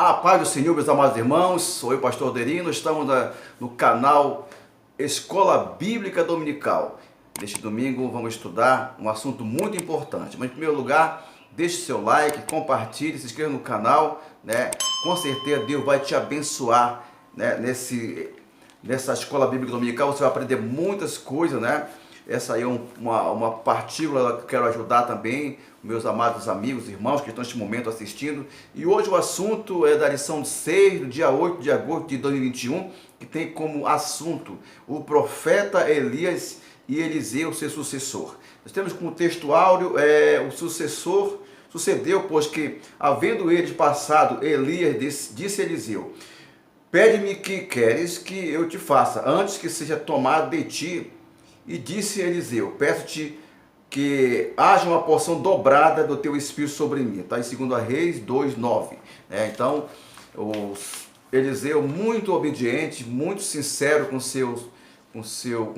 A paz do Senhor, meus amados irmãos, sou eu, pastor Derino, estamos no canal Escola Bíblica Dominical. Neste domingo vamos estudar um assunto muito importante, mas em primeiro lugar, deixe seu like, compartilhe, se inscreva no canal, né? Com certeza Deus vai te abençoar, né? Nessa Escola Bíblica Dominical você vai aprender muitas coisas, né? Essa aí é uma partícula que eu quero ajudar também, meus amados amigos, irmãos que estão neste momento assistindo. E hoje o assunto é da lição 6, do dia 8 de agosto de 2021, que tem como assunto o profeta Elias e Eliseu, seu sucessor. Nós temos como texto áureo, o sucessor sucedeu, pois que, havendo eles passado, Elias disse a Eliseu: pede-me que queres que eu te faça, antes que seja tomado de ti. E disse Eliseu: peço-te que haja uma porção dobrada do teu espírito sobre mim. Está em 2 Reis 2:9. Então, Eliseu, muito obediente, muito sincero com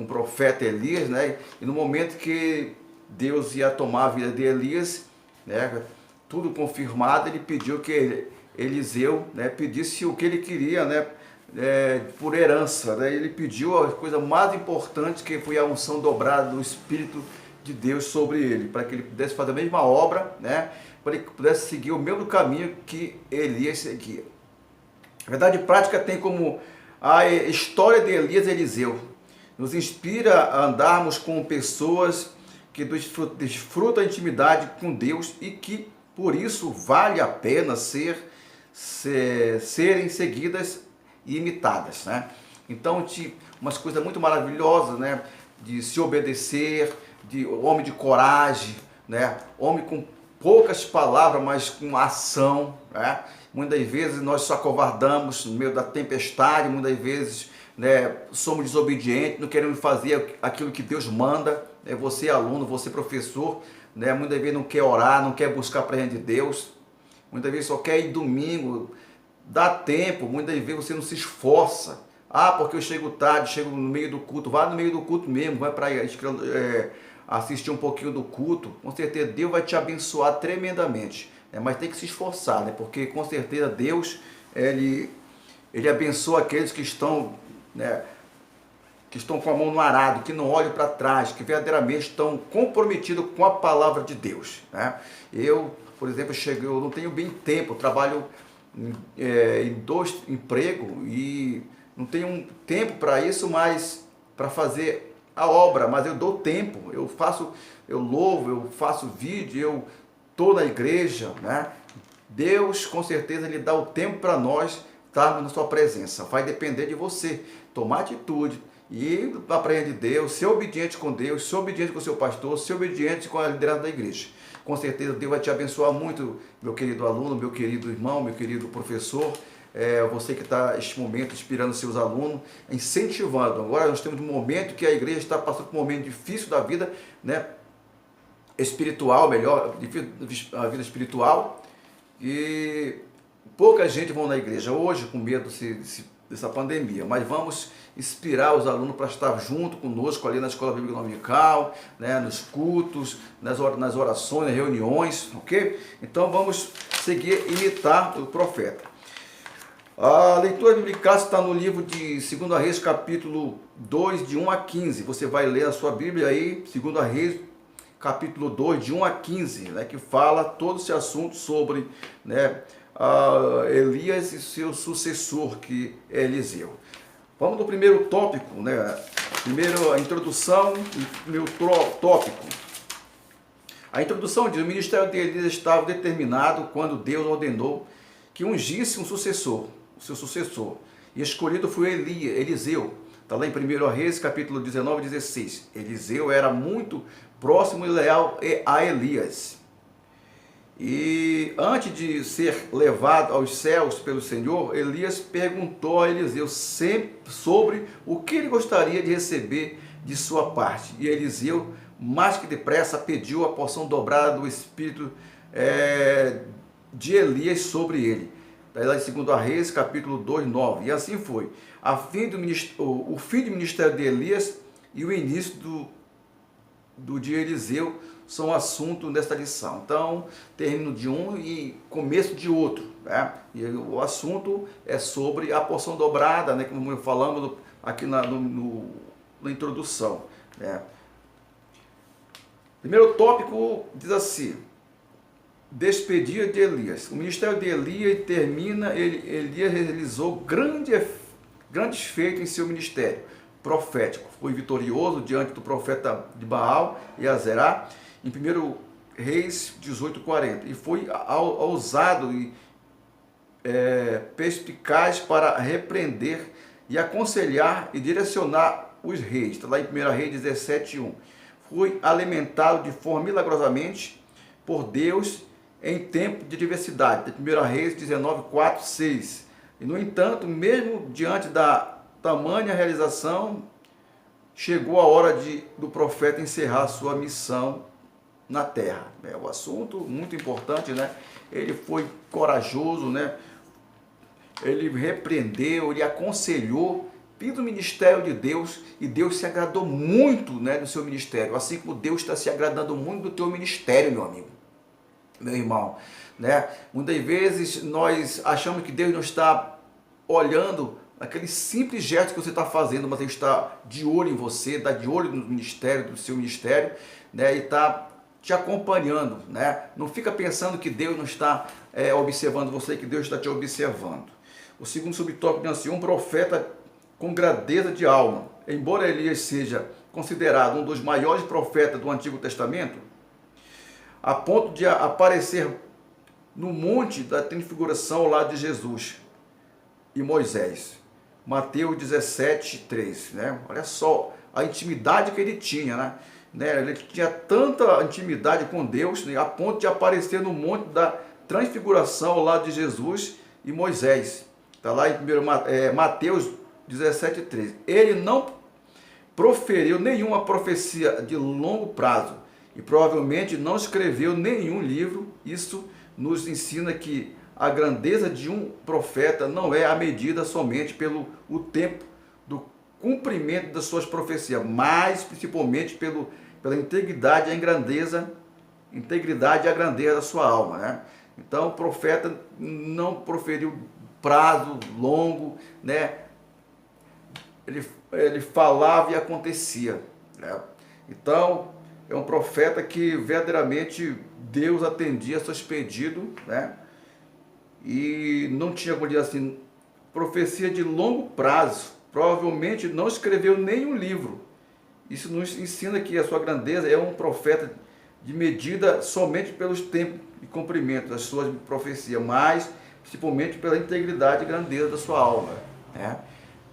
o profeta Elias, né? E no momento que Deus ia tomar a vida de Elias, né, tudo confirmado, ele pediu que Eliseu, né, pedisse o que ele queria, né, por herança, né? Ele pediu a coisa mais importante, que foi a unção dobrada do Espírito de Deus sobre ele, para que ele pudesse fazer a mesma obra, né? Para que ele pudesse seguir o mesmo caminho que Elias seguia. A verdade prática tem como a história de Elias e Eliseu nos inspira a andarmos com pessoas que desfrutam a intimidade com Deus e que por isso vale a pena serem seguidas e imitadas, né? Então, umas coisas muito maravilhosas, né? De se obedecer, de homem de coragem, né? Homem com poucas palavras, mas com ação, né? Muitas vezes nós só acovardamos no meio da tempestade, muitas vezes, né, somos desobedientes, não queremos fazer aquilo que Deus manda, né? Você aluno, você professor, né? Muitas vezes não quer orar, não quer buscar a presença de Deus, muitas vezes só quer ir domingo. Dá tempo, muitas vezes você não se esforça. Ah, porque eu chego tarde, chego no meio do culto. Vai no meio do culto mesmo, vai para assistir um pouquinho do culto. Com certeza Deus vai te abençoar tremendamente, né? Mas tem que se esforçar, né? Porque com certeza Deus, ele abençoa aqueles que estão, né, que estão com a mão no arado, que não olham para trás, que verdadeiramente estão comprometidos com a palavra de Deus, né? Eu, por exemplo, eu não tenho bem tempo, trabalho em 2 empregos e não tenho tempo para isso, mas para fazer a obra, mas eu dou tempo, eu louvo, eu faço vídeo, eu estou na igreja, né? Deus com certeza Ele dá o tempo para nós estarmos na sua presença. Vai depender de você tomar atitude e aprender de Deus, ser obediente com Deus, ser obediente com o seu pastor, ser obediente com a liderança da igreja. Com certeza Deus vai te abençoar muito, meu querido aluno, meu querido irmão, meu querido professor, você que está neste momento inspirando seus alunos, incentivando. Agora nós temos um momento que a igreja está passando por um momento difícil da vida, né, espiritual, a vida espiritual, e pouca gente vai na igreja hoje com medo dessa pandemia, mas vamos inspirar os alunos para estar junto conosco ali na Escola Bíblica Dominical, né, nos cultos, nas orações, nas reuniões, ok? Então vamos seguir e imitar o profeta. A leitura bíblica está no livro de 2 Reis, capítulo 2, de 1 a 15. Você vai ler a sua Bíblia aí, 2 Reis, capítulo 2, de 1 a 15, né, que fala todo esse assunto sobre, né, Elias e seu sucessor, que é Eliseu. Vamos no primeiro tópico, né? Primeiro a introdução, primeiro tópico. A introdução diz: o ministério de Elias estava determinado quando Deus ordenou que ungisse um sucessor, o seu sucessor. E escolhido foi Eliseu. Está lá em 1 Reis, capítulo 19 e 16. Eliseu era muito próximo e leal a Elias. E antes de ser levado aos céus pelo Senhor, Elias perguntou a Eliseu sempre sobre o que ele gostaria de receber de sua parte. E Eliseu, mais que depressa, pediu a porção dobrada do Espírito de Elias sobre ele. Está lá em 2 Reis, capítulo 2, 9. E assim foi. O fim do ministério de Elias e o início do de Eliseu são assunto desta lição. Então, término de um e começo de outro, né? E o assunto é sobre a porção dobrada, né, como falamos aqui na introdução. Né. Primeiro tópico diz assim: despedir de Elias. O ministério de Elias termina, Elias realizou grandes feitos em seu ministério profético. Foi vitorioso diante do profeta de Baal e Azerá, em 1 Reis 18:40. E foi ousado e perspicaz para repreender e aconselhar e direcionar os reis. Está lá em 1 Reis 17:1. Foi alimentado de forma milagrosamente por Deus em tempo de adversidade. 1 Reis 19:4, 6. E, no entanto, mesmo diante da tamanha realização, chegou a hora do profeta encerrar sua missão na terra. É um assunto muito importante, né? Ele foi corajoso, né? Ele repreendeu, ele aconselhou, fez o ministério de Deus, e Deus se agradou muito, né, do seu ministério, assim como Deus está se agradando muito do teu ministério, meu amigo, meu irmão, né? Muitas vezes nós achamos que Deus não está olhando aquele simples gesto que você está fazendo, mas Ele está de olho em você, está de olho no ministério, do seu ministério, né? E está te acompanhando, né? Não fica pensando que Deus não está observando você, que Deus está te observando. O segundo subtópico diz assim: um profeta com grandeza de alma. Embora Elias seja considerado um dos maiores profetas do Antigo Testamento, a ponto de aparecer no monte da transfiguração ao lado de Jesus e Moisés. Mateus 17:3, né? Olha só a intimidade que ele tinha, né? Ele tinha tanta intimidade com Deus, né, a ponto de aparecer no monte da transfiguração ao lado de Jesus e Moisés. Está lá em Mateus 17:3. Ele não proferiu nenhuma profecia de longo prazo e provavelmente não escreveu nenhum livro. Isso nos ensina que a grandeza de um profeta não é a medida somente pelo o tempo do cumprimento das suas profecias, mas principalmente pela integridade e a grandeza da sua alma, né? Então o profeta não proferiu prazo longo, né? Ele falava e acontecia, né? Então é um profeta que verdadeiramente Deus atendia seus pedidos, né? E não tinha, como dizer assim, profecia de longo prazo. Provavelmente não escreveu nenhum livro. Isso nos ensina que a sua grandeza é um profeta de medida somente pelos tempos e cumprimento das suas profecias, mas principalmente pela integridade e grandeza da sua alma, né?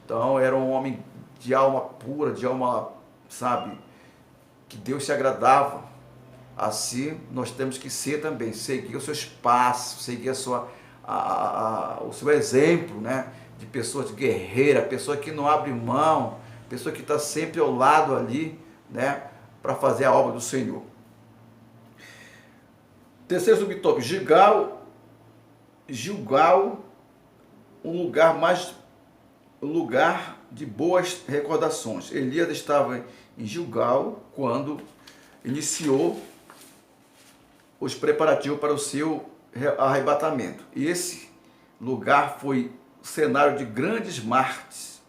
Então era um homem de alma pura, de alma, sabe, que Deus se agradava. Assim nós temos que ser também, seguir os seus passos, seguir o seu exemplo, né? De pessoas guerreiras, pessoa que não abre mão, pessoa que está sempre ao lado ali, né? Para fazer a obra do Senhor. Terceiro subtópico: Gilgal, um lugar de boas recordações. Elias estava em Gilgal quando iniciou os preparativos para o seu arrebatamento. E esse lugar foi cenário de grandes martes,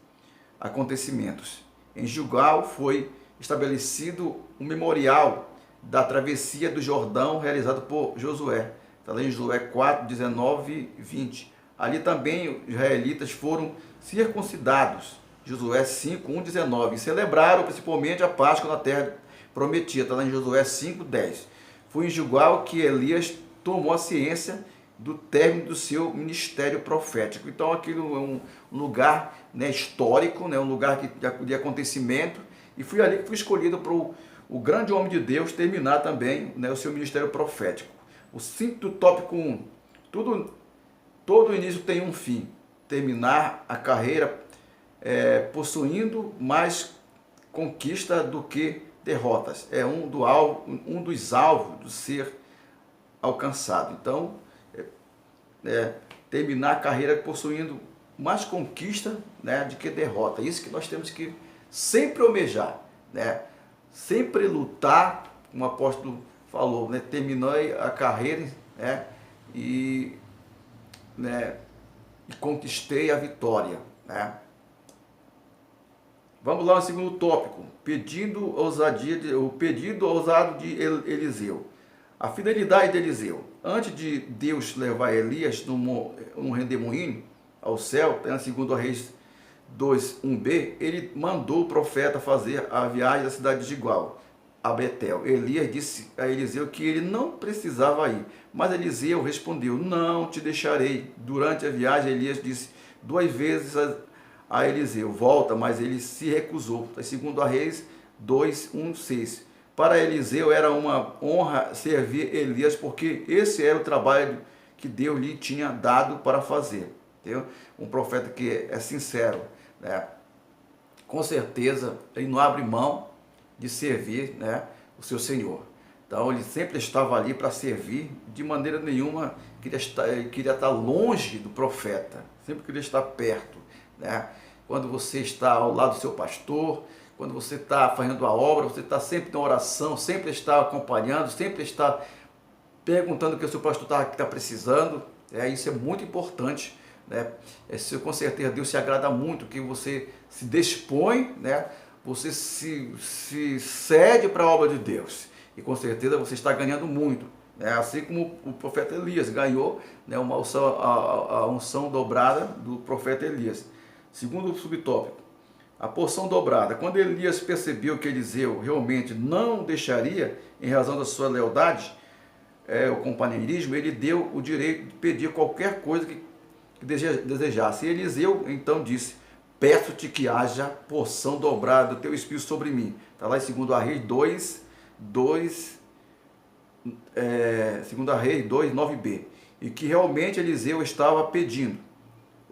acontecimentos. Em Gilgal foi estabelecido um memorial da travessia do Jordão realizado por Josué. Está lá em Josué 4, 19 e 20. Ali também os israelitas foram circuncidados. Josué 5, 1, 19. E celebraram principalmente a Páscoa na terra prometida. Está lá em Josué 5, 10. Foi em Gilgal que Elias tomou a ciência do término do seu ministério profético. Então aquilo é um lugar, né, histórico, né, um lugar de acontecimento, e foi ali que foi escolhido para o grande homem de Deus terminar também, né, o seu ministério profético. O 5 do tópico 1, todo início tem um fim: terminar a carreira possuindo mais conquista do que derrotas. É um dos alvos do ser alcançado. Então, terminar a carreira possuindo mais conquista, né, do que derrota. Isso que nós temos que sempre almejar, né? Sempre lutar, como o apóstolo falou, né? Terminou a carreira, né? E né, e conquistei a vitória, né? Vamos lá no segundo tópico, o pedido ousado de Eliseu. A fidelidade de Eliseu. Antes de Deus levar Elias num redemoinho ao céu, na 2 Reis 2:1b, ele mandou o profeta fazer a viagem da cidade de Gilgal a Betel. Elias disse a Eliseu que ele não precisava ir, mas Eliseu respondeu: não te deixarei. Durante a viagem, Elias disse 2 vezes a Eliseu: volta, mas ele se recusou. 2 Reis 2:1-6. Para Eliseu era uma honra servir Elias, porque esse era o trabalho que Deus lhe tinha dado para fazer. Entendeu? Um profeta que é sincero, né? Com certeza ele não abre mão de servir, né, o seu Senhor. Então ele sempre estava ali para servir, de maneira nenhuma queria estar longe do profeta, sempre queria estar perto, né? Quando você está ao lado do seu pastor, quando você está fazendo a obra, você está sempre na oração, sempre está acompanhando, sempre está perguntando o que o seu pastor está precisando. Isso é muito importante, né? Com certeza Deus se agrada muito que você se dispõe, né? Você se cede para a obra de Deus, e com certeza você está ganhando muito, né? Assim como o profeta Elias ganhou, né, a unção dobrada do profeta Elias. Segundo subtópico, a porção dobrada. Quando Elias percebeu que Eliseu realmente não deixaria, em razão da sua lealdade, o companheirismo, ele deu o direito de pedir qualquer coisa que desejasse. E Eliseu então disse: peço-te que haja porção dobrada do teu espírito sobre mim. Está lá em 2 Reis 2:9b. E que realmente Eliseu estava pedindo.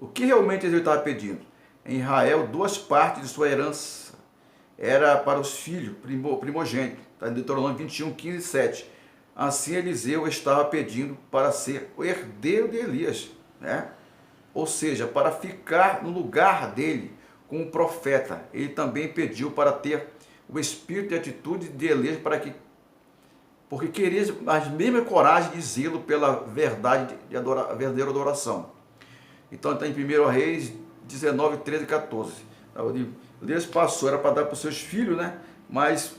O que realmente Eliseu estava pedindo? Em Israel, 2 partes de sua herança era para os filhos primogênitos. Está em Deuteronômio 21:15-7. Assim Eliseu estava pedindo para ser o herdeiro de Elias, né? Ou seja, para ficar no lugar dele como profeta. Ele também pediu para ter o espírito de atitude de Elias, porque queria a mesma coragem de zelo pela verdade, a verdadeira adoração. Então está em 1 Reis 19, 13 e 14. Elias passou, era para dar para os seus filhos, né? Mas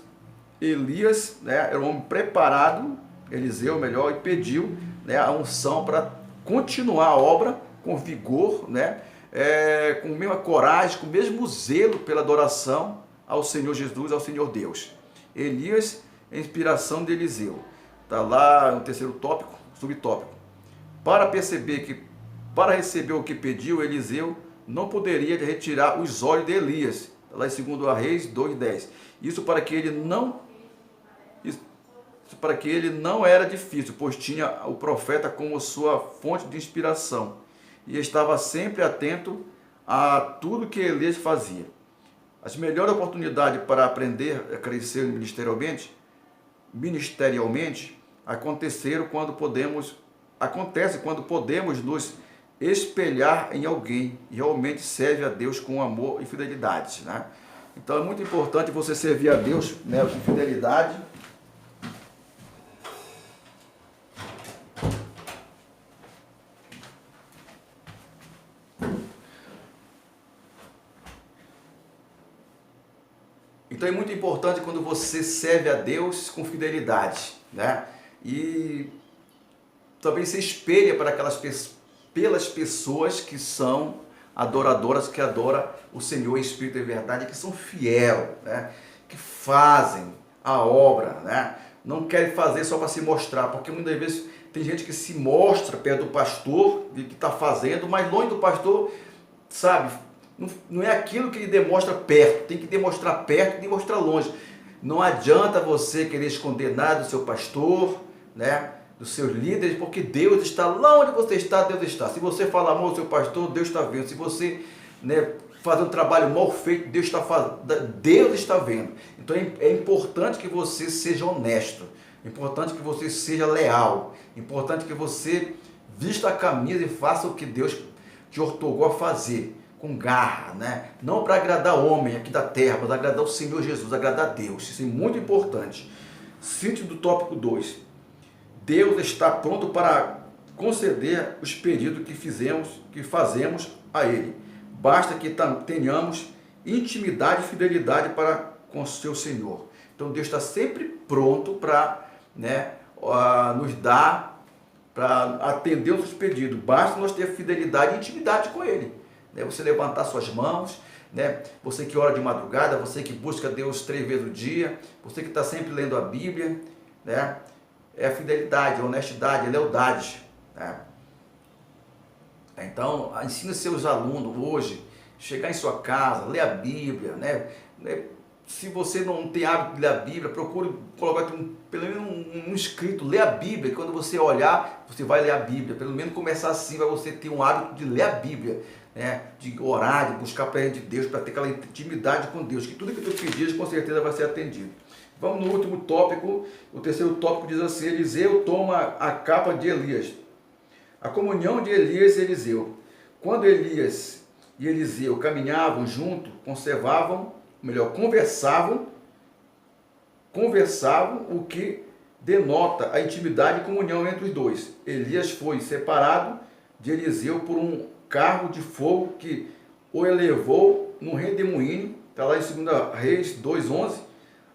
Elias, né, era um homem preparado, Eliseu melhor, e pediu, né, a unção para continuar a obra com vigor, né? Com a mesma coragem, com o mesmo zelo pela adoração ao Senhor Jesus, ao Senhor Deus. Elias é inspiração de Eliseu. Está lá no terceiro tópico, subtópico. Para receber o que pediu, Eliseu não poderia retirar os olhos de Elias. Está lá em 2 Reis 2:10. Isso para que ele não era difícil, pois tinha o profeta como sua fonte de inspiração e estava sempre atento a tudo que Elias fazia. As melhores oportunidades para aprender a crescer ministerialmente acontecem quando podemos nos espelhar em alguém e realmente serve a Deus com amor e fidelidade, né? Então é muito importante você servir a Deus, né, com fidelidade. Então é muito importante quando você serve a Deus com fidelidade, né? E também se espelha para pelas pessoas que são adoradoras, que adoram o Senhor em espírito e verdade, que são fiéis, né? Que fazem a obra, né? Não querem fazer só para se mostrar, porque muitas vezes tem gente que se mostra perto do pastor, de que está fazendo, mas longe do pastor, sabe? Não é aquilo que ele demonstra perto, tem que demonstrar perto e demonstrar longe. Não adianta você querer esconder nada do seu pastor, né, dos seus líderes, porque Deus está lá onde você está, Deus está. Se você falar mal do seu pastor, Deus está vendo. Se você, né, fazer um trabalho mal feito, Deus está vendo. Então é importante que você seja honesto, é importante que você seja leal, é importante que você vista a camisa e faça o que Deus te ortogou a fazer, com garra, né? Não para agradar o homem aqui da terra, mas agradar o Senhor Jesus, agradar a Deus. Isso é muito importante. Síntese do tópico 2. Deus está pronto para conceder os pedidos que fazemos a Ele. Basta que tenhamos intimidade e fidelidade para com o seu Senhor. Então Deus está sempre pronto para, né, nos dar, para atender os seus pedidos. Basta nós ter fidelidade e intimidade com Ele. Né? Você levantar suas mãos, né? Você que ora de madrugada, você que busca Deus 3 vezes no dia, você que está sempre lendo a Bíblia, né? É a fidelidade, a honestidade, a lealdade. Né? Então, ensine seus alunos hoje, chegar em sua casa, ler a Bíblia, né? Se você não tem hábito de ler a Bíblia, procure colocar pelo menos um escrito, ler a Bíblia, que quando você olhar, você vai ler a Bíblia. Pelo menos começar assim, vai você ter um hábito de ler a Bíblia, né? De orar, de buscar a presença de Deus, para ter aquela intimidade com Deus, que tudo que tu pedires com certeza vai ser atendido. Vamos no último tópico. O terceiro tópico diz assim: Eliseu toma a capa de Elias. A comunhão de Elias e Eliseu. Quando Elias e Eliseu caminhavam junto, conversavam, o que denota a intimidade e comunhão entre os dois. Elias foi separado de Eliseu por um carro de fogo que o elevou num redemoinho. Está lá em 2 Reis 2:11.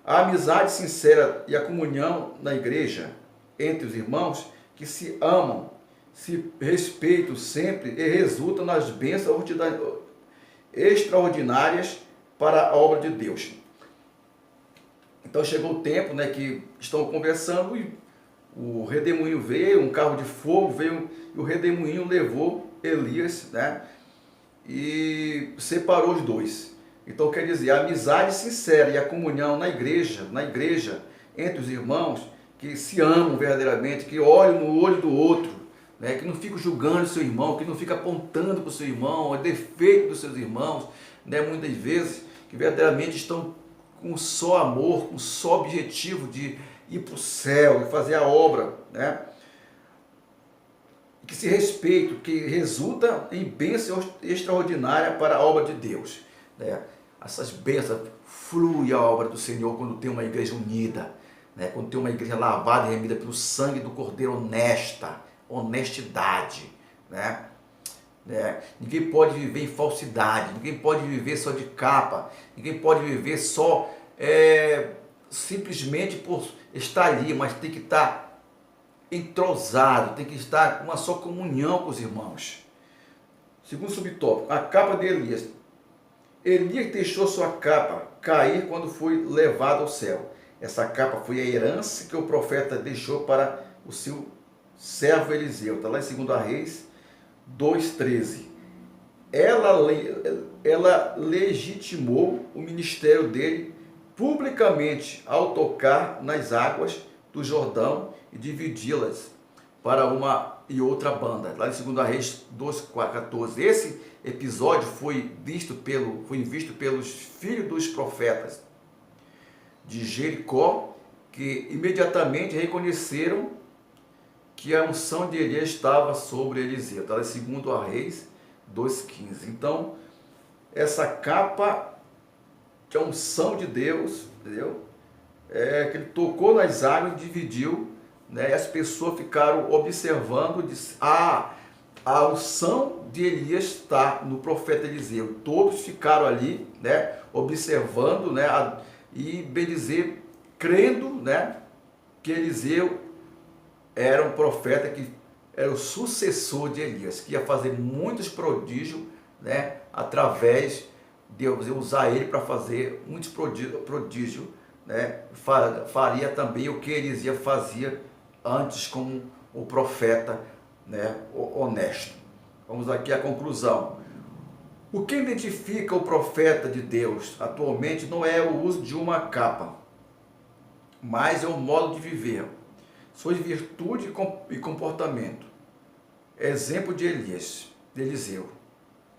A amizade sincera e a comunhão na igreja entre os irmãos que se amam, se respeitam sempre e resultam nas bênçãos extraordinárias para a obra de Deus. Então chegou o tempo, né, que estão conversando e o redemoinho veio, um carro de fogo veio e o redemoinho levou Elias, né, e separou os dois. Então quer dizer, a amizade sincera e a comunhão na igreja entre os irmãos que se amam verdadeiramente, que olham no olho do outro, né, que não ficam julgando o seu irmão, que não fica apontando para o seu irmão, o defeito dos seus irmãos, né, muitas vezes, que verdadeiramente estão com um só amor, com um só objetivo de ir para o céu e fazer a obra, né? Que se respeitam, que resulta em bênção extraordinária para a obra de Deus, né? Essas bênçãos flui a obra do Senhor quando tem uma igreja unida, né? Quando tem uma igreja lavada e remida pelo sangue do Cordeiro, honestidade, né? Ninguém pode viver em falsidade, ninguém pode viver só de capa, ninguém pode viver só simplesmente por estar ali, mas tem que estar entrosado, tem que estar com uma só comunhão com os irmãos. Segundo subtópico, a capa de Elias. Elias deixou sua capa cair quando foi levado ao céu. Essa capa foi a herança que o profeta deixou para o seu servo Eliseu. Está lá em 2 Reis 2:13. Ela legitimou o ministério dele publicamente ao tocar nas águas do Jordão e dividi-las para uma e outra banda. Lá em 2 Reis 2:14. Esse episódio foi visto pelos filhos dos profetas de Jericó, que imediatamente reconheceram que a unção de Elias estava sobre Eliseu. Está lá em 2 Reis 2:15. Então, essa capa que é a unção de Deus, entendeu? Que ele tocou nas águas e dividiu, né? E as pessoas ficaram observando, a unção de Elias está no profeta Eliseu. Todos ficaram ali, né, observando, né, e bem dizer, crendo, né, que Eliseu era um profeta que era o sucessor de Elias, que ia fazer muitos prodígios, né, através de Deus usar ele para fazer muitos prodígios, né, faria também o que Eliseu fazia antes como o profeta, né, honesto. Vamos aqui à conclusão. O que identifica o profeta de Deus atualmente não é o uso de uma capa, mas é o modo de viver, suas virtudes e comportamento. Exemplo de Eliseu.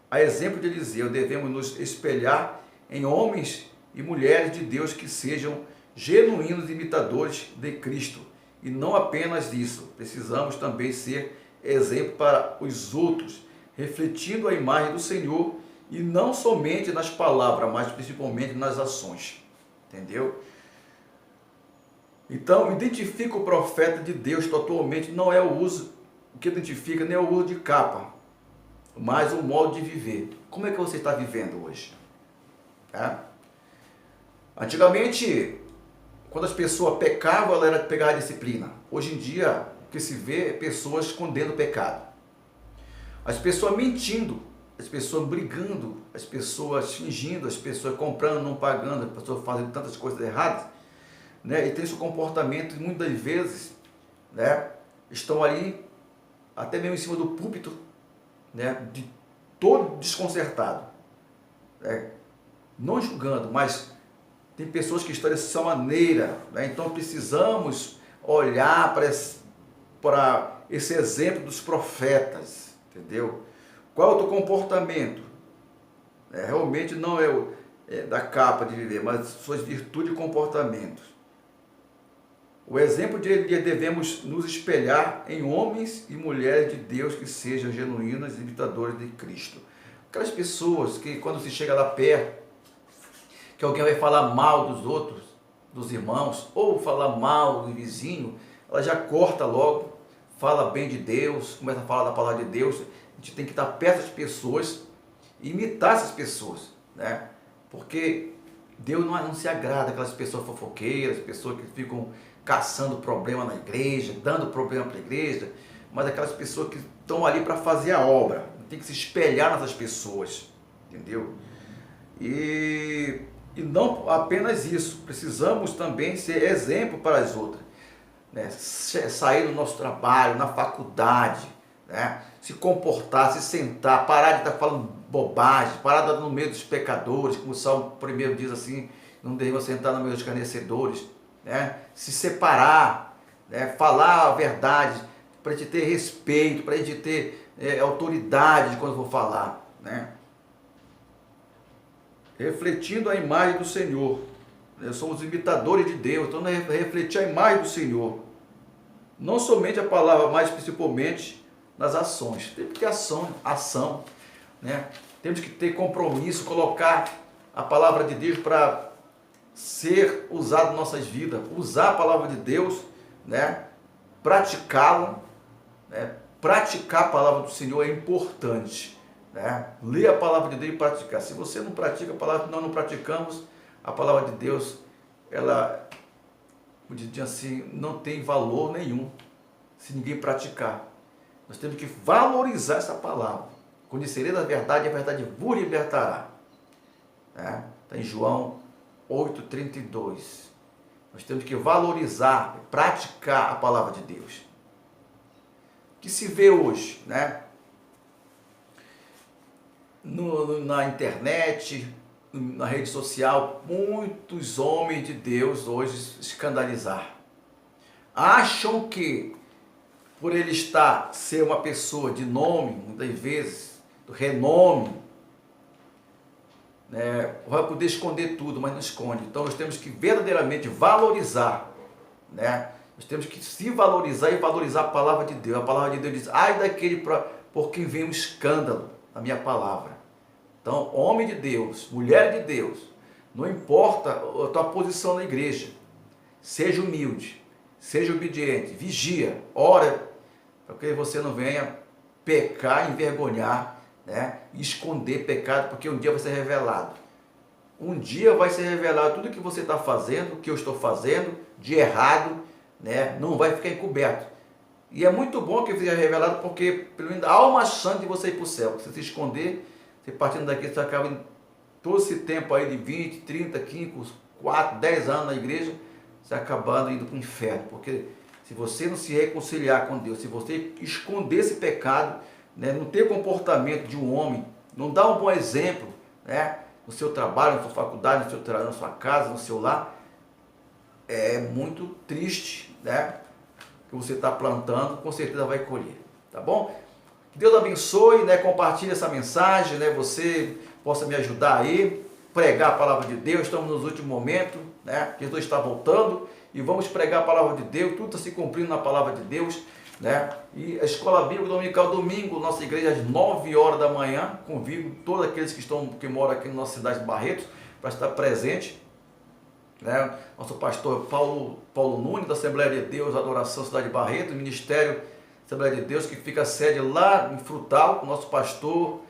A exemplo de Eliseu, devemos nos espelhar em homens e mulheres de Deus que sejam genuínos imitadores de Cristo. E não apenas isso, precisamos também ser exemplo para os outros, refletindo a imagem do Senhor e não somente nas palavras, mas principalmente nas ações. Entendeu? Então, identifica o profeta de Deus atualmente não é o uso o que identifica nem é o uso de capa, mas o modo de viver. Como é que você está vivendo hoje? Antigamente, quando as pessoas pecavam, ela era pegar a disciplina. Hoje em dia, o que se vê é pessoas escondendo o pecado. As pessoas mentindo, as pessoas brigando, as pessoas fingindo, as pessoas comprando, não pagando, as pessoas fazendo tantas coisas erradas, né? E tem esse comportamento, e muitas vezes, né, estão ali, até mesmo em cima do púlpito, né, de todo desconcertado, né? Não julgando, mas tem pessoas que estão dessa maneira, né? Então precisamos olhar para esse exemplo dos profetas, entendeu? Qual é o teu comportamento? Realmente não é da capa de viver, mas suas virtudes e comportamentos. O exemplo de devemos nos espelhar em homens e mulheres de Deus que sejam genuínas e imitadores de Cristo. Aquelas pessoas que quando se chega lá perto, que alguém vai falar mal dos outros, dos irmãos, ou falar mal do vizinho, ela já corta logo, fala bem de Deus, começa a falar da palavra de Deus. A gente tem que estar perto das pessoas e imitar essas pessoas, né? Porque Deus não se agrada aquelas pessoas fofoqueiras, pessoas que ficam caçando problema na igreja, dando problema para a igreja, mas aquelas pessoas que estão ali para fazer a obra. Tem que se espelhar nessas pessoas, entendeu? E não apenas isso, precisamos também ser exemplo para as outras, né? Sair do nosso trabalho, na faculdade, né? Se comportar, se sentar, parar de estar falando bobagem, parar de estar no meio dos pecadores, como o Salmo 1 diz assim, não devemos sentar no meio dos escarnecedores, né? Se separar, né? Falar a verdade, para a gente ter respeito, para a gente ter autoridade quando for falar, né? Refletindo a imagem do Senhor. Nós somos imitadores de Deus, então refletir a imagem do Senhor. Não somente a palavra, mas principalmente nas ações. Temos que ter ação, né? Temos que ter compromisso, colocar a palavra de Deus para ser usada em nossas vidas, usar a palavra de Deus, né? Praticá-la, né? Praticar a palavra do Senhor é importante, né? Ler a palavra de Deus e praticar. Se você não pratica a palavra, nós não praticamos, a palavra de Deus, ela, assim, não tem valor nenhum se ninguém praticar. Nós temos que valorizar essa palavra. Conhecereis a verdade vos libertará. Está em João 8,32. Nós temos que valorizar, praticar a palavra de Deus. O que se vê hoje, né? Na internet, na rede social, muitos homens de Deus hoje escandalizar. Acham que por ele ser uma pessoa de nome, muitas vezes, do renome, né, vai poder esconder tudo, mas não esconde. Então nós temos que verdadeiramente valorizar, né? Nós temos que se valorizar e valorizar a palavra de Deus. A palavra de Deus diz, ai daquele por quem vem um escândalo na minha palavra. Então, homem de Deus, mulher de Deus, não importa a tua posição na igreja, seja humilde, seja obediente, vigia, ora, para que você não venha pecar, envergonhar, né? E esconder pecado, porque um dia vai ser revelado. Um dia vai ser revelado tudo que você está fazendo, o que eu estou fazendo, de errado, né? Não vai ficar encoberto. E é muito bom que seja revelado, porque pelo menos há uma chance de você ir para o céu. Se você se partindo daqui, você acaba em todo esse tempo aí de 20, 30, 15, 4, 10 anos na igreja, você acabando indo para o inferno. Porque se você não se reconciliar com Deus, se você esconder esse pecado, né, não ter comportamento de um homem, não dar um bom exemplo, né, no seu trabalho, na sua faculdade, na sua casa, no seu lar, é muito triste, né, que você está plantando, com certeza vai colher, tá bom? Que Deus abençoe, né, compartilhe essa mensagem, né, você possa me ajudar aí, pregar a palavra de Deus. Estamos nos últimos momentos, né, Jesus está voltando e vamos pregar a palavra de Deus, tudo está se cumprindo na palavra de Deus, né? E a Escola Bíblica Dominical, domingo, nossa igreja às 9 horas da manhã, convido todos aqueles que moram aqui na nossa cidade de Barretos, para estar presente, né? Nosso pastor Paulo Nunes, da Assembleia de Deus, Adoração Cidade de Barretos, Ministério Assembleia de Deus, que fica a sede lá em Frutal, com o nosso pastor,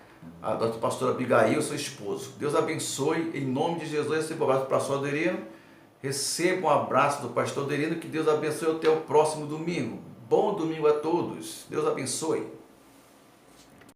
a nossa pastora Abigail, seu esposo. Deus abençoe, em nome de Jesus. Receba um abraço do pastor Adelino. Receba um abraço do pastor Adelino, que Deus abençoe até o próximo domingo. Bom domingo a todos. Deus abençoe.